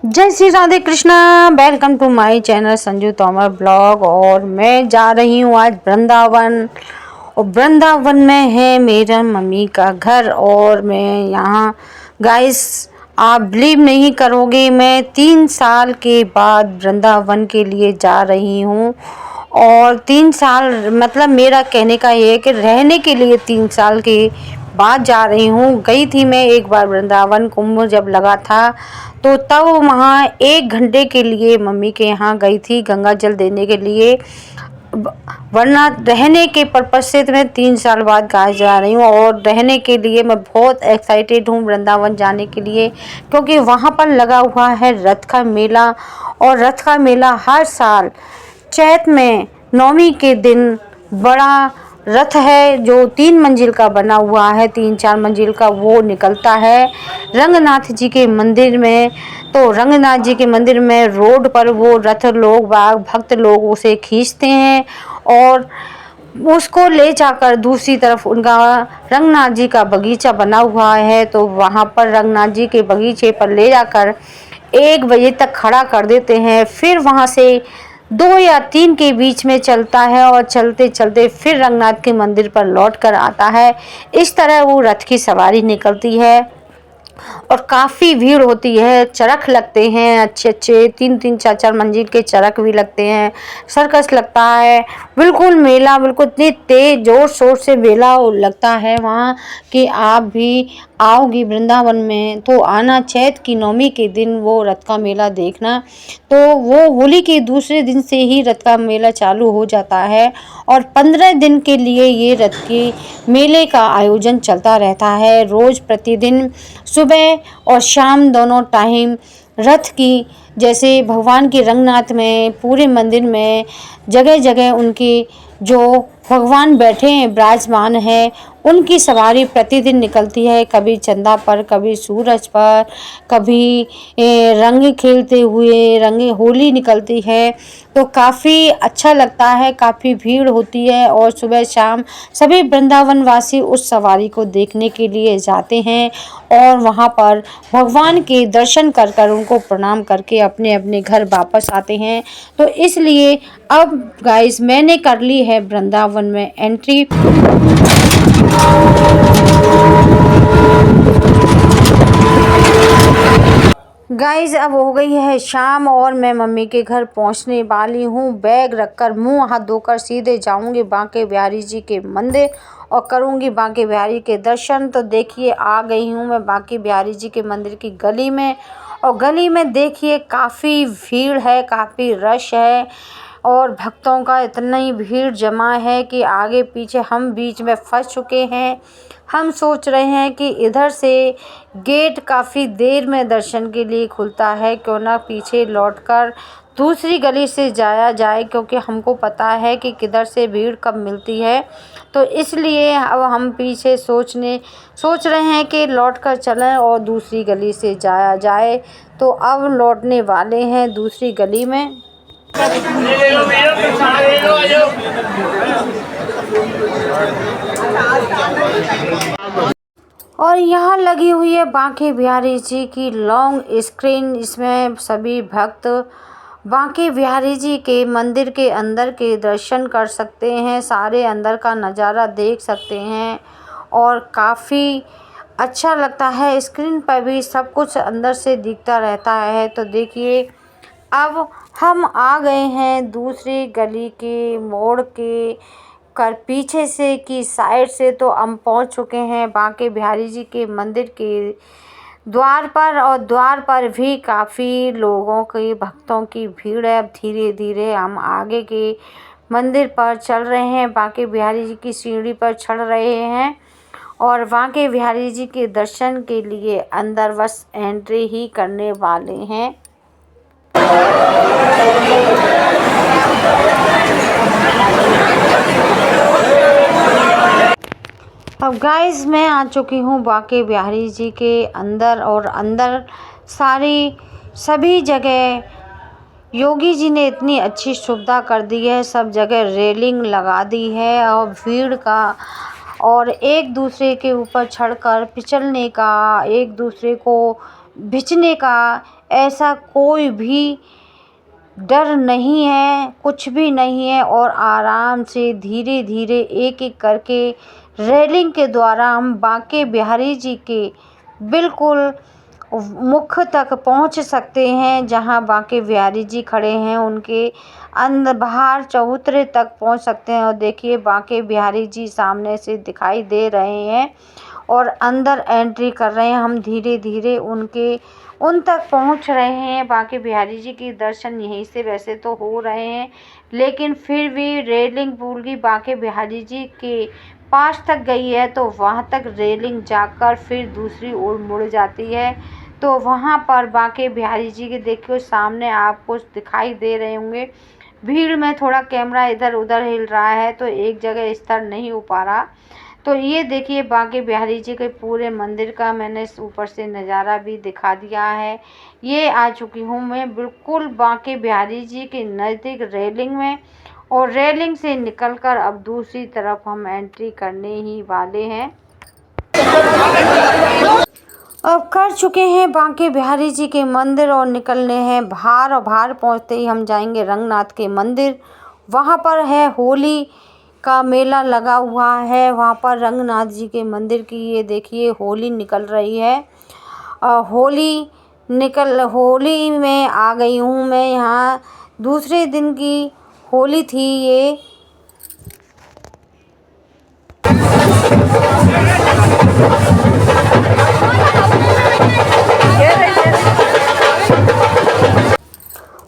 जय Shri Radhe Krishna. Welcome to my channel Sanju Tomar blog. और मैं जा रही हूँ आज वृंदावन। और वृंदावन में है मेरा मम्मी का घर। और मैं यहाँ गाइस आप बिलीव नहीं करोगे, मैं 3 साल के बाद वृंदावन के लिए जा रही हूँ। और 3 साल मतलब मेरा कहने का ये है कि रहने के लिए 3 साल के बाद जा रही हूँ। गई थी मैं एक बार वृंदावन, कुंभ जब लगा था तो तब वहाँ 1 घंटे के लिए मम्मी के यहाँ गई थी गंगा जल देने के लिए। वरना रहने के पर्पज से तो मैं 3 साल बाद गाय जा रही हूँ। और रहने के लिए मैं बहुत एक्साइटेड हूँ वृंदावन जाने के लिए, क्योंकि वहाँ पर लगा हुआ है रथ का मेला। और रथ का मेला हर साल चैत में नवमी के दिन बड़ा रथ है जो 3 मंजिल का बना हुआ है, 3-4 मंजिल का, वो निकलता है रंगनाथ जी के मंदिर में। तो रंगनाथ जी के मंदिर में रोड पर वो रथ लोग भक्त लोग उसे खींचते हैं और उसको ले जाकर दूसरी तरफ उनका रंगनाथ जी का बगीचा बना हुआ है, तो वहाँ पर रंगनाथ जी के बगीचे पर ले जाकर 1 बजे तक खड़ा कर देते हैं। फिर वहाँ से 2 या 3 के बीच में चलता है और चलते चलते फिर रंगनाथ के मंदिर पर लौट कर आता है। इस तरह वो रथ की सवारी निकलती है और काफ़ी भीड़ होती है। चरख लगते हैं अच्छे अच्छे, 3-3 4-4 मंजिल के चरख भी लगते हैं। सर्कस लगता है, बिल्कुल मेला, बिल्कुल इतनी तेज जोर शोर से मेला लगता है वहाँ कि आप भी आओगी वृंदावन में तो आना चैत की नवमी के दिन वो रथ का मेला देखना। तो वो होली के दूसरे दिन से ही रथ का मेला चालू हो जाता है और 15 दिन के लिए ये रथ के मेले का आयोजन चलता रहता है। रोज़ प्रतिदिन सुबह और शाम दोनों टाइम रथ की, जैसे भगवान के रंगनाथ में पूरे मंदिर में जगह जगह उनकी जो भगवान बैठे हैं विराजमान हैं उनकी सवारी प्रतिदिन निकलती है। कभी चंदा पर, कभी सूरज पर, कभी रंग खेलते हुए रंग होली निकलती है। तो काफ़ी अच्छा लगता है, काफ़ी भीड़ होती है और सुबह शाम सभी वृंदावन वासी उस सवारी को देखने के लिए जाते हैं और वहाँ पर भगवान के दर्शन कर कर उनको प्रणाम करके अपने अपने घर वापस आते हैं। तो इसलिए अब गाइस मैंने कर ली है वृंदावन में एंट्री। गाइस अब हो गई है शाम और मैं मम्मी के घर पहुंचने वाली हूं। बैग रखकर मुंह हाथ धोकर सीधे जाऊंगी बांके बिहारी जी के मंदिर और करूंगी बांके बिहारी के दर्शन। तो देखिए आ गई हूं मैं बांके बिहारी जी के मंदिर की गली में। और गली में देखिए काफ़ी भीड़ है, काफ़ी रश है और भक्तों का इतना ही भीड़ जमा है कि आगे पीछे हम बीच में फंस चुके हैं। हम सोच रहे हैं कि इधर से गेट काफ़ी देर में दर्शन के लिए खुलता है, क्यों ना पीछे लौटकर दूसरी गली से जाया जाए, क्योंकि हमको पता है कि किधर से भीड़ कब मिलती है। तो इसलिए अब हम पीछे सोच रहे हैं कि लौटकर चलें और दूसरी गली से जाया जाए। तो अब लौटने वाले हैं दूसरी गली में। और यहाँ लगी हुई है बांके बिहारी जी की लॉन्ग स्क्रीन। इसमें सभी भक्त बांके बिहारी जी के मंदिर के अंदर के दर्शन कर सकते हैं, सारे अंदर का नज़ारा देख सकते हैं और काफ़ी अच्छा लगता है। स्क्रीन पर भी सब कुछ अंदर से दिखता रहता है। तो देखिए अब हम आ गए हैं दूसरी गली के मोड़ के कर पीछे से की साइड से। तो हम पहुंच चुके हैं बांके बिहारी जी के मंदिर के द्वार पर और द्वार पर भी काफ़ी लोगों की, भक्तों की भीड़ है। अब धीरे धीरे हम आगे के मंदिर पर चल रहे हैं, बांके बिहारी जी की सीढ़ी पर चढ़ रहे हैं और बांके बिहारी जी के दर्शन के लिए अंदर बस एंट्री ही करने वाले हैं। अब गाइस मैं आ चुकी हूँ बांके बिहारी जी के अंदर और अंदर सभी जगह योगी जी ने इतनी अच्छी सुविधा कर दी है, सब जगह रेलिंग लगा दी है और भीड़ का और एक दूसरे के ऊपर चढ़कर फिसलने का, एक दूसरे को भिंचने का ऐसा कोई भी डर नहीं है, कुछ भी नहीं है। और आराम से धीरे धीरे एक एक करके रेलिंग के द्वारा हम बांके बिहारी जी के बिल्कुल मुख तक पहुंच सकते हैं। जहां बांके बिहारी जी खड़े हैं उनके अंदर बाहर चबूतरे तक पहुंच सकते हैं। और देखिए बांके बिहारी जी सामने से दिखाई दे रहे हैं और अंदर एंट्री कर रहे हैं। हम धीरे धीरे उन तक पहुंच रहे हैं। बांके बिहारी जी के दर्शन यहीं से वैसे तो हो रहे हैं, लेकिन फिर भी रेलिंग पुल की बांके बिहारी जी के पास तक गई है, तो वहां तक रेलिंग जाकर फिर दूसरी ओर मुड़ जाती है। तो वहां पर बांके बिहारी जी के देखिए सामने आपको दिखाई दे रहे होंगे। भीड़ में थोड़ा कैमरा इधर उधर हिल रहा है तो एक जगह स्थिर नहीं हो पा रहा। तो ये देखिए बांके बिहारी जी के पूरे मंदिर का मैंने ऊपर से नज़ारा भी दिखा दिया है। ये आ चुकी हूँ मैं बिल्कुल बांके बिहारी जी के नज़दीक रेलिंग में, और रेलिंग से निकलकर अब दूसरी तरफ हम एंट्री करने ही वाले हैं। अब कर चुके हैं बांके बिहारी जी के मंदिर और निकलने हैं बाहर। और बाहर पहुंचते ही हम जाएंगे रंगनाथ के मंदिर। वहां पर है होली का मेला लगा हुआ है। वहां पर रंगनाथ जी के मंदिर की ये देखिए होली निकल रही है। होली में आ गई हूँ मैं। यहाँ दूसरे दिन की होली थी ये।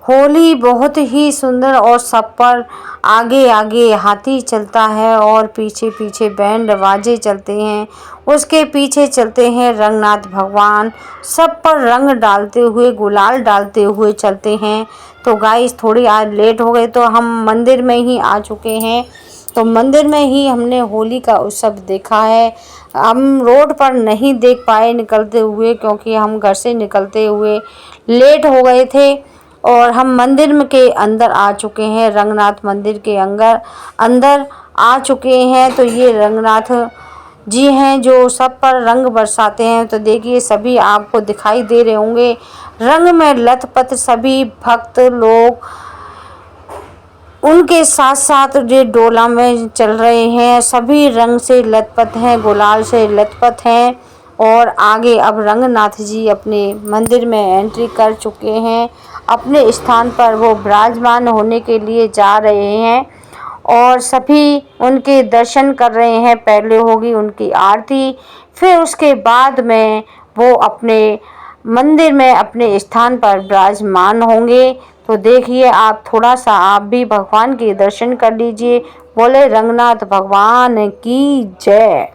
होली बहुत ही सुंदर और सब पर आगे आगे हाथी चलता है और पीछे पीछे बैंड बाजे चलते हैं। उसके पीछे चलते हैं रंगनाथ भगवान, सब पर रंग डालते हुए गुलाल डालते हुए चलते हैं। तो गाइस थोड़ी आज लेट हो गए तो हम मंदिर में ही आ चुके हैं। तो मंदिर में ही हमने होली का उत्सव देखा है। हम रोड पर नहीं देख पाए निकलते हुए, क्योंकि हम घर से निकलते हुए लेट हो गए थे। और हम मंदिर के अंदर आ चुके हैं, रंगनाथ मंदिर के अंदर आ चुके हैं। तो ये रंगनाथ जी हैं जो सब पर रंग बरसाते हैं। तो देखिए सभी आपको दिखाई दे रहे होंगे रंग में लथपथ सभी भक्त लोग। उनके साथ साथ ये डोला में चल रहे हैं, सभी रंग से लथपथ हैं, गुलाल से लथपथ हैं। और आगे अब रंगनाथ जी अपने मंदिर में एंट्री कर चुके हैं। अपने स्थान पर वो विराजमान होने के लिए जा रहे हैं और सभी उनके दर्शन कर रहे हैं। पहले होगी उनकी आरती, फिर उसके बाद में वो अपने मंदिर में अपने स्थान पर विराजमान होंगे। तो देखिए आप थोड़ा सा आप भी भगवान के दर्शन कर लीजिए। बोले रंगनाथ भगवान की जय।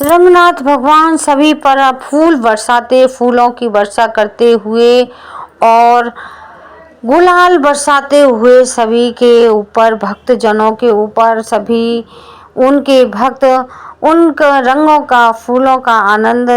रंगनाथ भगवान सभी पर फूल बरसाते, फूलों की वर्षा करते हुए और गुलाल बरसाते हुए सभी के ऊपर, भक्तजनों के ऊपर, सभी उनके भक्त उनका रंगों का फूलों का आनंद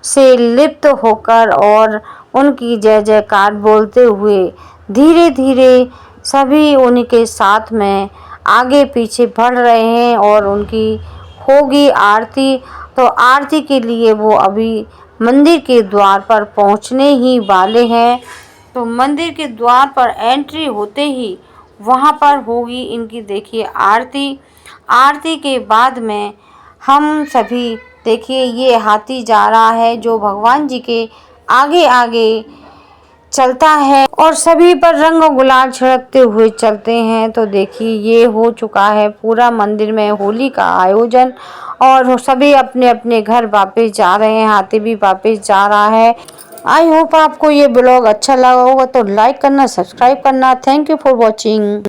से लिप्त होकर और उनकी जय जयकार बोलते हुए धीरे धीरे सभी उनके साथ में आगे पीछे बढ़ रहे हैं। और उनकी होगी आरती। तो आरती के लिए वो अभी मंदिर के द्वार पर पहुंचने ही वाले हैं। तो मंदिर के द्वार पर एंट्री होते ही वहां पर होगी इनकी देखिए आरती। आरती के बाद में हम सभी देखिए ये हाथी जा रहा है जो भगवान जी के आगे आगे चलता है और सभी पर रंग गुलाल छिड़कते हुए चलते हैं। तो देखिए ये हो चुका है पूरा मंदिर में होली का आयोजन और सभी अपने अपने घर वापस जा रहे हैं। हाथी भी वापस जा रहा है। आई होप आपको ये ब्लॉग अच्छा लगा होगा तो लाइक करना, सब्सक्राइब करना। Thank you for watching.